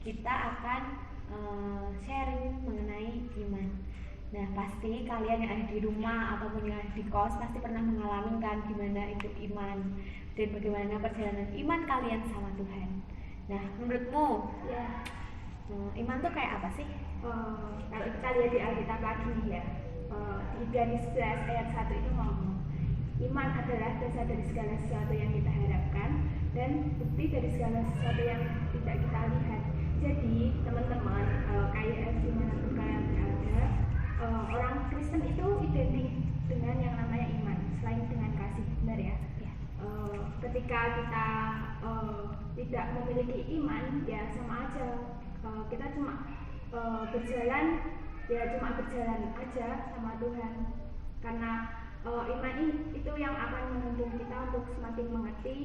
kita akan sharing mengenai iman. Nah, pasti kalian yang ada di rumah ataupun yang ada di kos pasti pernah mengalami kan gimana itu iman dan bagaimana perjalanan iman kalian sama Tuhan. Nah, menurutmu iman tuh kayak apa sih? Kalau kita lihat di Alkitab lagi nih ya, di Ibrani 11 ayat 1 itu ngomong, iman adalah dasar dari segala sesuatu yang kita harapkan dan bukti dari segala sesuatu yang tidak kita lihat. Jadi teman-teman, KYF dimanapun kalian berada, orang Kristen itu identik dengan yang namanya iman, selain dengan kasih, benar ya? Ketika kita tidak memiliki iman, ya sama aja, kita cuma berjalan aja sama Tuhan, karena iman itu yang akan menuntun kita untuk semakin mengerti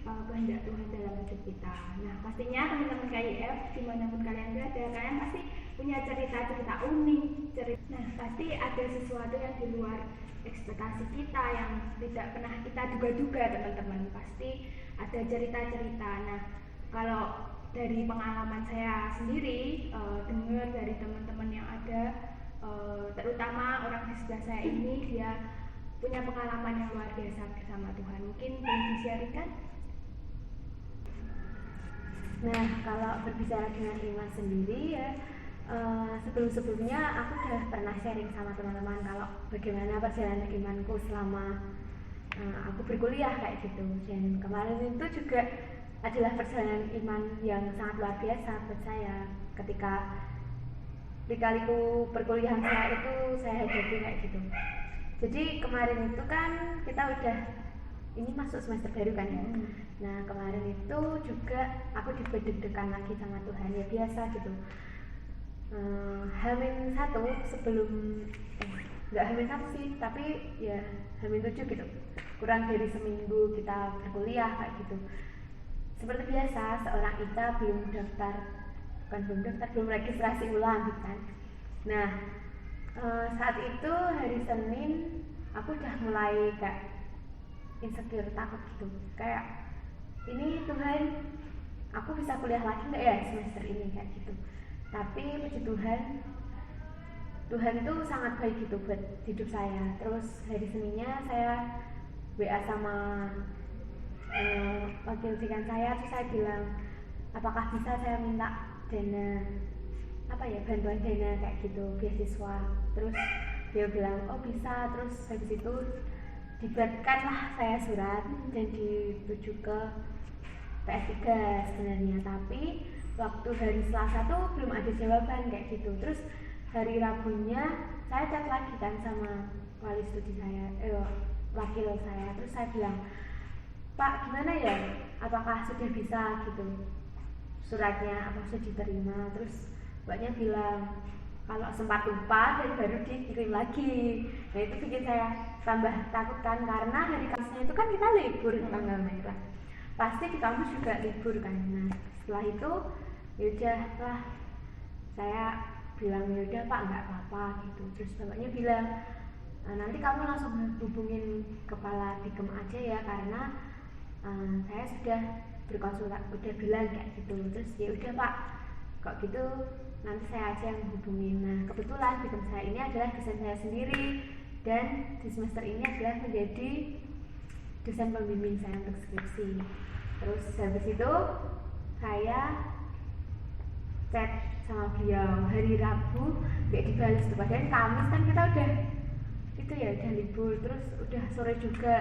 kehendak Tuhan dalam hidup kita. Nah, pastinya teman-teman KIF dimanapun kalian berada, kalian pasti punya cerita-cerita unik. Nah, pasti ada sesuatu yang di luar ekspektasi kita yang tidak pernah kita duga-duga, teman-teman. Pasti ada cerita-cerita. Nah, kalau dari pengalaman saya sendiri, dengar dari teman-teman yang ada, terutama orang di sebelah saya ini, dia punya pengalaman yang luar biasa bersama Tuhan. Mungkin boleh di-sharingkan? Nah, kalau berbicara dengan iman sendiri ya, sebelum-sebelumnya aku sudah pernah sharing sama teman-teman kalau bagaimana perjalanan imanku selama aku berkuliah kayak gitu. Dan kemarin itu juga adalah perjalanan iman yang sangat luar biasa buat saya ketika lika-liku perkuliahan saya itu saya hadapi kayak gitu. Jadi kemarin itu kan kita udah ini masuk semester baru kan ya. Nah, kemarin itu juga aku deg-degan lagi sama Tuhan, ya biasa gitu. H-1 sebelum nggak H-1 sih, tapi ya H-7 gitu. Kurang dari seminggu kita berkuliah kayak gitu. Seperti biasa, seorang Ita belum registrasi ulang gitu kan. Nah, saat itu hari Senin aku udah mulai kayak insecure, takut gitu, kayak ini Tuhan, aku bisa kuliah lagi nggak ya semester ini kayak gitu. Tapi puji Tuhan tuh sangat baik gitu buat hidup saya. Terus hari Seninnya saya WA sama wakil dekan saya, terus saya bilang apakah bisa saya minta dana bantuan dana kayak gitu, beasiswa. Terus dia bilang oh bisa. Terus habis itu dibuatkanlah saya surat dan dituju ke PS3 sebenarnya, tapi waktu hari Selasa tuh belum ada jawaban kayak gitu. Terus hari Rabunya saya chat lagi kan sama wali studi saya, wakil saya. Terus saya bilang, Pak gimana ya, apakah sudah bisa gitu suratnya, apa sudah diterima? Terus mbaknya bilang kalau sempat lupa dan baru dikirim lagi. Nah itu bikin saya tambah takut kan, karena hari Kamisnya itu kan kita libur tanggal merah, pasti di kampus juga libur kan. Nah setelah itu yaudah lah, saya bilang yaudah Pak nggak apa-apa gitu. Terus bapaknya bilang nanti kamu langsung hubungin kepala Dikem aja ya, karena saya sudah udah bilang kayak gitu. Terus ya udah Pak, kok gitu nanti saya aja yang hubungin. Nah kebetulan Dikem saya ini adalah dosen saya sendiri, dan di semester ini adalah menjadi dosen pembimbing saya untuk skripsi. Terus habis itu saya chat sama beliau hari Rabu gak dibalas tuh, padahal Kamis kan kita udah libur. Terus udah sore juga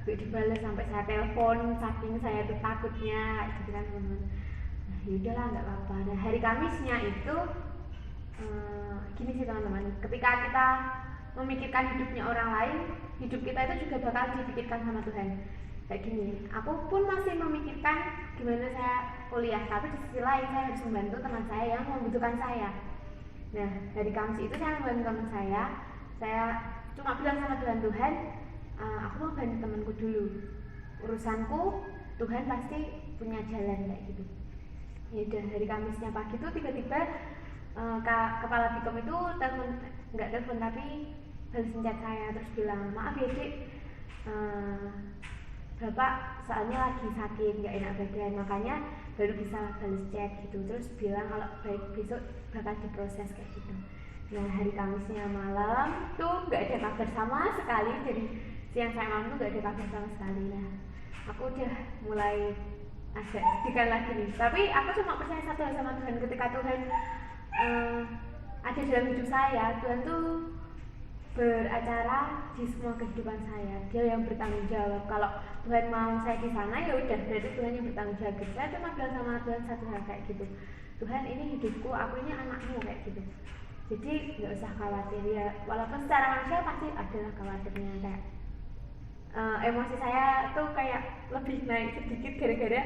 gak dibalas, sampai saya telepon saking saya tuh takutnya gitu kan teman-teman. Nah yaudahlah nggak apa-apa. Nah hari Kamisnya itu gini sih teman-teman, ketika kita memikirkan hidupnya orang lain, hidup kita itu juga bakal dipikirkan sama Tuhan. Kayak gini, aku pun masih memikirkan gimana saya kuliah, tapi di sisi lain saya harus membantu teman saya yang membutuhkan saya. Nah hari Kamis itu saya membantu teman saya cuma bilang sama Tuhan, aku mau bantu temanku dulu, urusanku Tuhan pasti punya jalan kayak gitu. Ya udah hari Kamisnya pagi tuh tiba-tiba kepala Dikom itu nggak telepon tapi balas chat saya, terus bilang maaf ya Dik, bapak soalnya lagi sakit nggak enak badan, makanya baru bisa balas chat gitu, terus bilang kalau baik besok bakal diproses kayak gitu. Nah hari Kamisnya malam tuh nggak ada kabar sama sekali, dari siang sampai malam tuh nggak ada kabar sama sekali. Nah aku udah mulai agak sedihkan lagi nih, tapi aku cuma percaya satu hal sama Tuhan, ketika Tuhan ada dalam hidup saya, Tuhan tuh beracara di semua kehidupan saya. Dia yang bertanggung jawab. Kalau Tuhan mau saya di sana ya udah, berarti Tuhan yang bertanggung jawab. Saya cuma bilang sama Tuhan satu hal kayak gitu, Tuhan ini hidupku, aku ini anakmu kayak gitu. Jadi nggak usah khawatir ya, walaupun secara manusia pasti adalah khawatirnya, kayak emosi saya tuh kayak lebih naik sedikit gara-gara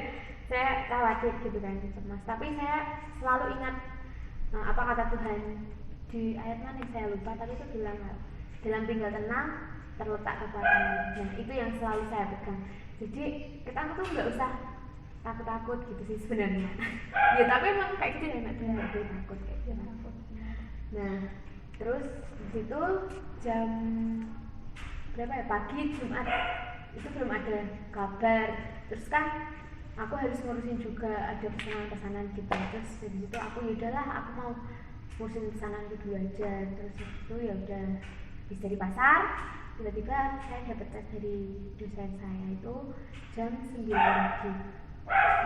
saya khawatir gitu kan, cemas. Tapi saya selalu ingat apa kata Tuhan di ayat mana saya lupa, tapi itu bilang dalam tinggal tenang terletak kekuatan. Nah itu yang selalu saya pegang. Jadi kita tuh nggak usah takut-takut gitu sih sebenarnya. Ya tapi emang kayak gitu ya, nggak boleh takut kayak gitu. Nah terus di situ jam berapa ya, pagi Jumat itu belum ada kabar. Terus kan aku harus ngurusin juga ada pesanan-pesanan gitu. Terus dari situ aku yaudahlah, aku mau ngurusin pesanan itu dulu aja. Terus itu ya udah habis dari pasar, tiba-tiba saya dapat chat dari dosen saya itu jam 9 pagi.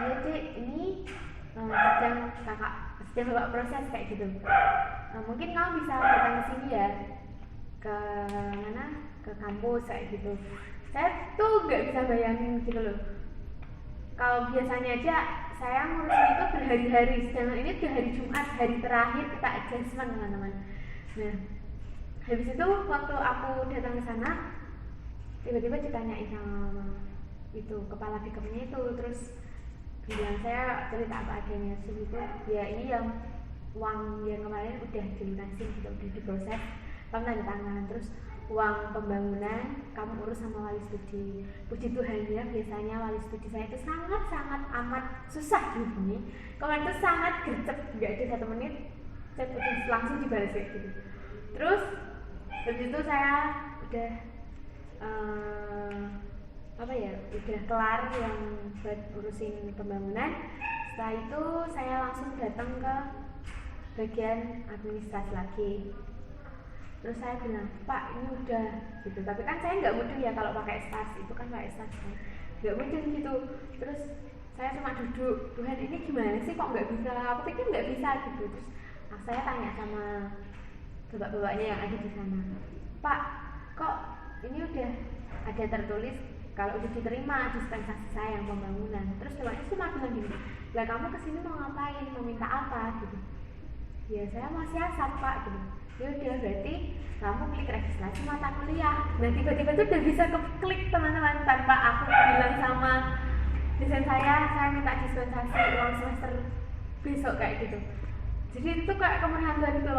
Iya dek, ini sedang bapak proses kayak gitu. Mungkin kamu bisa datang ke sini ya, ke mana, ke kampus kayak gitu. Saya tuh nggak bisa bayangin gitu loh. Kalau biasanya aja saya ngurusin itu berhari-hari, sedangkan ini udah hari Jumat, hari terakhir kita adjustment teman-teman. Nah habis itu waktu aku datang ke sana, tiba-tiba ditanyain sama itu kepala pickupnya itu, terus bilang saya cerita apa adanya. Terus itu ya ini yang uang yang kemarin udah dilunasin gitu, udah diproses, kamu tanda tangan. Terus uang pembangunan kamu urus sama wali studi. Puji Tuhan ya, biasanya wali studi saya itu sangat-sangat amat susah dihubungi. Kemarin itu sangat gercep, nggak ada 1 menit chat udah langsung dibalas kayak gitu. Terus habis itu saya udah udah kelar yang buat urusin pembangunan. Setelah itu saya langsung datang ke bagian administrasi lagi. Terus saya bilang, Pak ini udah gitu, tapi kan saya nggak mudeng ya kalau pakai stas, itu kan pakai stas kan, nggak mudeng gitu. Terus saya cuma duduk, Tuhan ini gimana sih kok nggak bisa, aku pikir nggak bisa gitu. Terus saya tanya sama bapak-bapaknya yang ada di sana, Pak kok ini udah ada tertulis kalau udah diterima dispensasi saya yang pembangunan. Terus bapaknya cuma bilang gini, lah kamu kesini mau ngapain, mau minta apa gitu. Ya saya mau siasat Pak gitu. Ya udah berarti kamu klik registrasi mata kuliah. Nah tiba-tiba tuh udah bisa keklik teman-teman, tanpa aku bilang sama dosen saya minta dispensasi uang semester besok kayak gitu. Jadi itu kayak kemenangan Tuhan itu,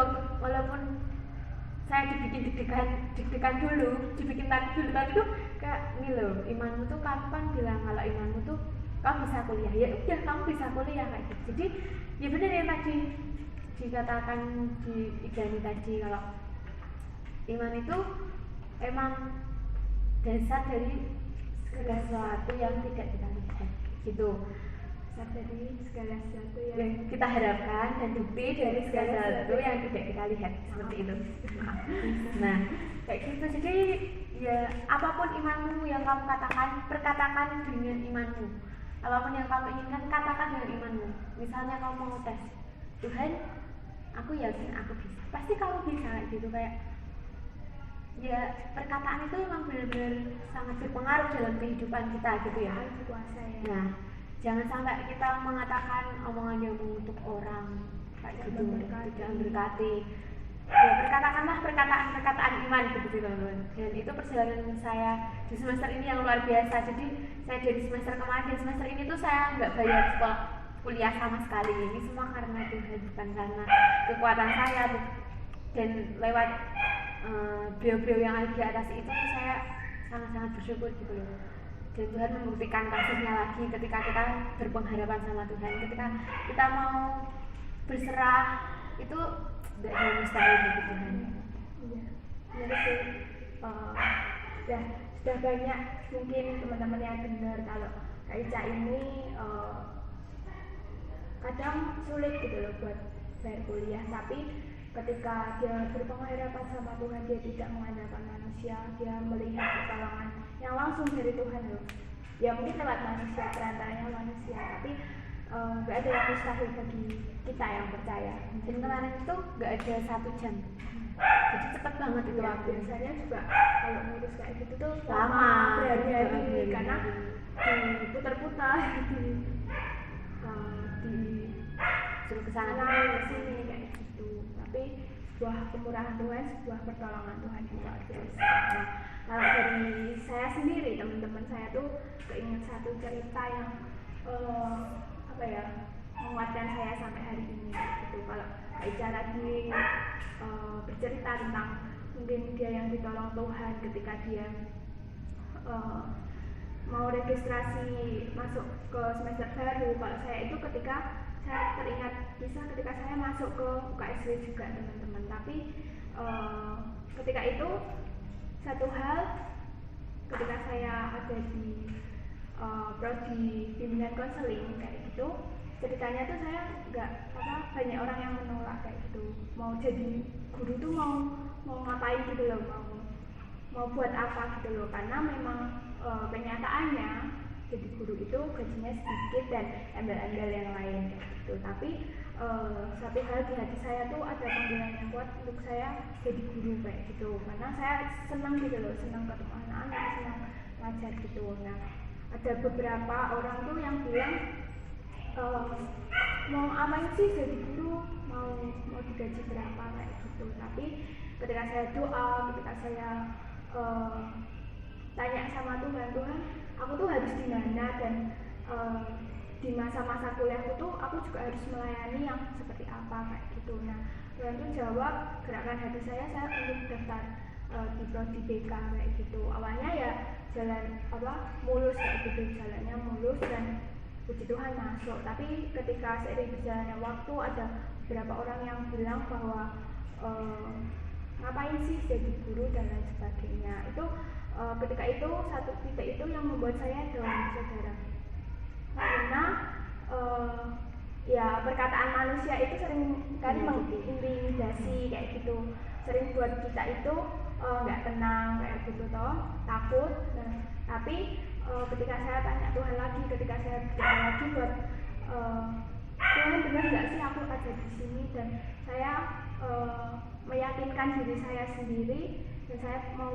walaupun saya dibikin deg-degan dulu, dibikin takut dulu, tapi tuh kayak ini loh, imanmu tuh kapan bilang kalau imanmu tuh kamu bisa kuliah, ya udah kamu bisa kuliah kayak gitu. Jadi ya benar yang tadi dikatakan di Ibrani tadi, kalau iman itu emang dasar dari segala sesuatu yang tidak kita lihat gitu, dasar dari segala sesuatu yang kita harapkan dan bukti dari segala sesuatu yang tidak kita lihat, seperti itu. Nah kayak gitu. Jadi ya apapun imanmu yang kamu katakan, perkatakan dengan imanmu. Apapun yang kamu inginkan, katakan dengan imanmu. Misalnya kamu mau tes, Tuhan aku yakin aku bisa, pasti kamu bisa gitu. Kayak ya perkataan itu memang benar-benar sangat berpengaruh dalam kehidupan kita gitu ya. Kuasa ya. Nah jangan sampai kita mengatakan omongan yang mengutuk orang kayak gitu, tidak memberkati. Ya perkatakanlah perkataan iman gitu teman-teman. Dan itu perjalanan saya di semester ini yang luar biasa. Jadi saya dari semester kemarin dan semester ini tuh saya nggak bayar sekolah kuliah sama sekali. Ini semua karena Tuhan, bukan karena kekuatan saya. Dan lewat beliau-beliau yang ada di atas itu saya sangat-sangat bersyukur gitu loh. Dan Tuhan membuktikan kasihnya lagi ketika kita berpengharapan sama Tuhan, ketika kita mau berserah, itu tidak ada mustahil bagi Tuhan. Iya, benar sih. Ya sudah banyak mungkin teman-teman yang dengar kalau Kak Ica ini kadang sulit gitu loh buat bayar kuliah, tapi ketika dia berpengharapan sama Tuhan, dia tidak mengandalkan manusia, dia melihat pertolongan yang langsung dari Tuhan loh. Ya mungkin lewat manusia, perantaranya manusia, tapi gak ada yang mustahil bagi kita yang percaya. Dan kemarin itu gak ada 1 jam, jadi cepet banget itu Ya, waktu. biasanya juga kalau ngurus kayak gitu tuh Lama, berhari-hari karena diputar-putar di suruh kesana ke sini kayak gitu. Tapi sebuah kemurahan Tuhan, sebuah pertolongan Tuhan yang luar biasa. Nah, kalau dari saya sendiri, teman-teman saya tuh keinget satu cerita yang apa ya, menguatkan saya sampai hari ini gitu. Kalau Kak Ica tadi bercerita tentang mungkin dia yang ditolong Tuhan ketika dia mau registrasi masuk ke semester baru. Kalau saya itu ketika saya teringat kisah ketika saya masuk ke UKSW juga teman-teman. Tapi ketika itu satu hal, ketika saya ada di prodi bimbingan konseling kayak gitu, ceritanya tuh saya nggak banyak orang yang menolak kayak gitu, mau jadi guru tuh mau ngapain gitu loh, mau buat apa gitu loh, karena memang kenyataannya jadi guru itu gajinya sedikit dan embel-embel yang lain kayak gitu. Tapi satu hal di hati saya tuh ada panggilan yang kuat untuk saya jadi guru kayak gitu, karena saya senang gitu loh, senang ketemu anak-anak, senang ngajar gitu. Nah, ada beberapa orang tuh yang bilang mau apain sih jadi guru, mau digaji berapa kayak gitu. Tapi ketika saya doa, ketika saya tanya sama Tuhan, aku tuh harus di mana, dan di masa-masa kuliahku tuh aku juga harus melayani yang seperti apa kayak gitu. Nah, Tuhan tuh jawab gerakan hati saya untuk daftar di prodi BK kayak gitu. Awalnya ya jalan mulus kayak gitu, jalannya mulus dan puji Tuhan masuk. Tapi ketika seiring berjalannya waktu, ada beberapa orang yang bilang bahwa ngapain sih jadi guru dan lain sebagainya. Itu ketika itu satu titik itu yang membuat saya down, saudara, karena ya perkataan manusia itu sering kali mengintimidasi kayak gitu, sering buat kita itu nggak tenang kayak gitu toh, takut. Nah, tapi ketika saya tanya Tuhan lagi, ketika saya berdoa lagi buat Tuhan, benar nggak sih aku ada di sini, dan saya meyakinkan diri saya sendiri, dan saya mau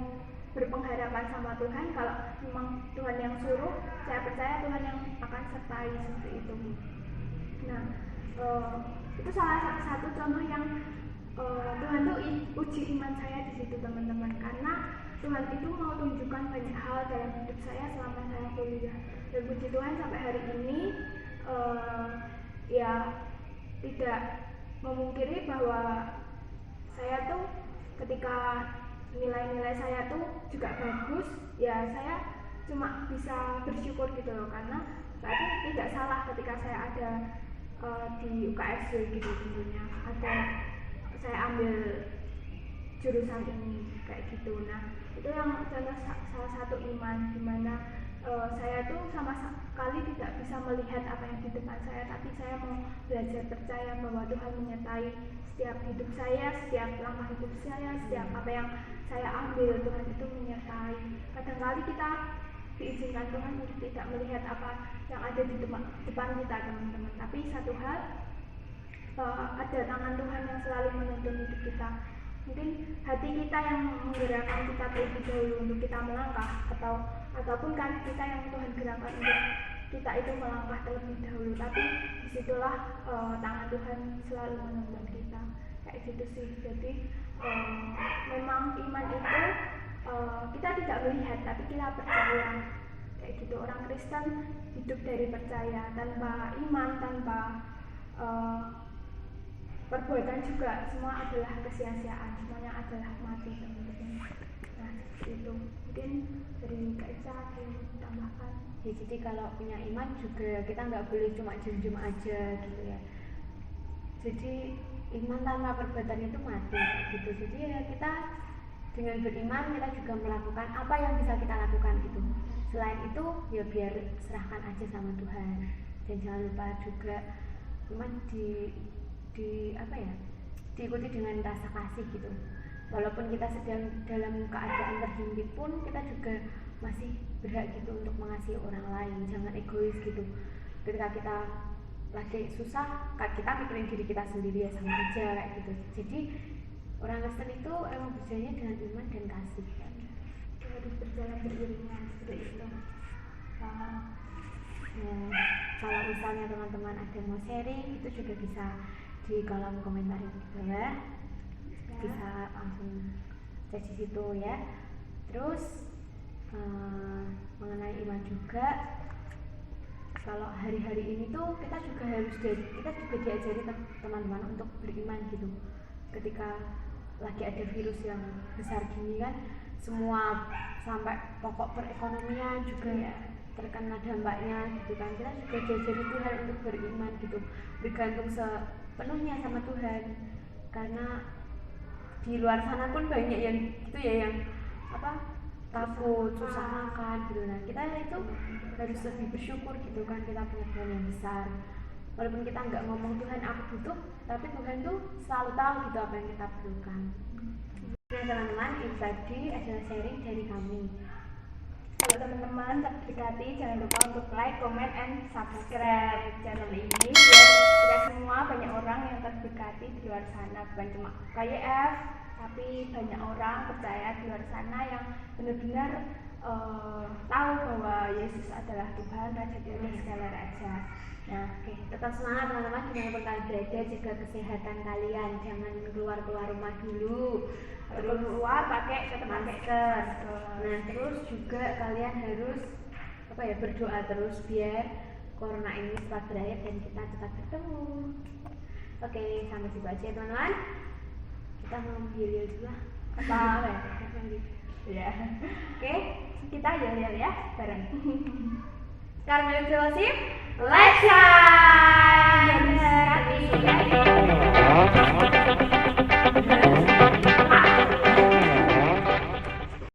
berpengharapan sama Tuhan kalau memang Tuhan yang suruh, saya percaya Tuhan yang akan sertai seperti itu. Nah, itu salah satu contoh yang Tuhan tuh uji iman saya di situ teman-teman, karena Tuhan itu mau tunjukkan banyak hal dalam hidup saya selama saya kuliah. Dan puji Tuhan sampai hari ini ya tidak memungkiri bahwa saya tuh ketika nilai-nilai saya tuh juga bagus, ya saya cuma bisa bersyukur gitu loh, karena berarti tidak salah ketika saya ada di UKSW gitu dulunya, ada saya ambil jurusan ini kayak gitu. Nah, itu yang contoh salah satu iman, dimana saya tuh sama sekali tidak bisa melihat apa yang di depan saya, tapi saya mau belajar percaya bahwa Tuhan menyertai setiap hidup saya, setiap langkah hidup saya, setiap apa yang saya ambil, Tuhan itu menyertai. Kadang-kali kita diizinkan Tuhan untuk tidak melihat apa yang ada di depan kita teman-teman, tapi satu hal, ada tangan Tuhan yang selalu menuntun hidup kita. Mungkin hati kita yang menggerakkan kita terlebih dahulu untuk kita melangkah, ataupun kaki kita yang Tuhan gerakkan untuk kita itu melangkah terlebih dahulu. Tapi disitulah tangan Tuhan selalu menuntun kita kayak gitu sih. Jadi memang iman itu kita tidak melihat, tapi kita percaya kayak gitu. Orang Kristen hidup dari percaya, tanpa iman, tanpa perbuatan juga semua adalah kesia-siaan, semuanya adalah mati teman-teman. Nah, itu mungkin dari Kak Ica ada yang ditambahkan. Ya, jadi kalau punya iman juga kita nggak boleh cuma diem-diem aja gitu ya. Jadi iman tanpa perbuatan itu mati gitu. Jadi ya kita dengan beriman kita juga melakukan apa yang bisa kita lakukan gitu. Selain itu ya biar serahkan aja sama Tuhan, dan jangan lupa juga iman di apa ya, diikuti dengan rasa kasih gitu. Walaupun kita sedang dalam keadaan terhimpit pun kita juga masih berhak gitu untuk mengasihi orang lain. Jangan egois gitu. Ketika kita lagi susah, kita mikirin diri kita sendiri ya sama aja kayak gitu. Jadi orang Kristen itu emang berjalannya dengan iman dan kasih. Harus berjalan beriringan seperti itu. Nah, kalau misalnya teman-teman ada mau sharing itu juga bisa di kolom komentar di bawah, bisa langsung cek di situ ya. Terus mengenai iman juga, kalau hari-hari ini tuh kita juga diajari teman-teman untuk beriman gitu. Ketika lagi ada virus yang besar gini kan, semua sampai pokok perekonomian juga ya terkena dampaknya gitu kan. Kita juga diajari Tuhan untuk beriman gitu, bergantung sepenuhnya sama Tuhan, karena di luar sana pun banyak yang gitu ya, yang takut, susah makan gitu. Nah kita itu harus lebih bersyukur gitu kan, kita punya Tuhan yang besar. Walaupun kita nggak ngomong Tuhan aku butuh, tapi Tuhan tuh selalu tahu gitu apa yang kita perlukan. Nah teman-teman, itu tadi adalah sharing dari kami. Kalau teman-teman terberkati, jangan lupa untuk like, comment, and subscribe channel ini biar kita semua, banyak orang yang terberkati di luar sana, bukan cuma KYF, tapi banyak orang percaya di luar sana yang benar-benar tahu bahwa Yesus adalah Tuhan, Raja di atas segala raja. Nah, tetap semangat teman-teman, dimanapun kalian berada, jaga kesehatan kalian, jangan keluar rumah dulu. Terus keluar tetap pakai masker. Nah, terus juga kalian harus berdoa terus biar corona ini cepat berakhir dan kita cepat bertemu. Oke, sampai situ aja teman-teman. Kita mau yel dulu lah. Apa ya? Oke, kita yel ya bareng. Sekarang lanjut Let's shine.